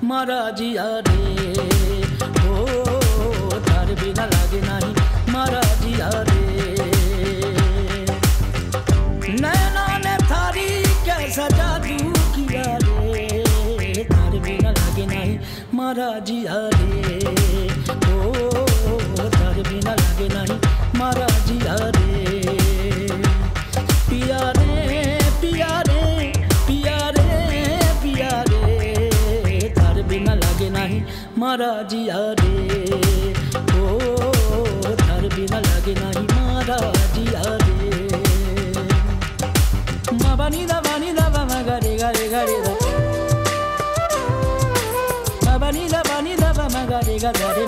महाराजिया रे ओ तार बिना लागे नहीं महाराजिया रे नैना ने थारी कैसा जादू किया रे तार बिना लागे नहीं महाराजिया रे ओ तार बिना लागे नहीं महाराजिया रे पिया रे पिया रे पिया रे पिया रे तार बिना लागे नहीं महाराजिया रे ओ तार बिना लागे नहीं महाराजिया रे माबानी दा बामा गरे गरे गरे दा माबानी दा बामा गरे गरे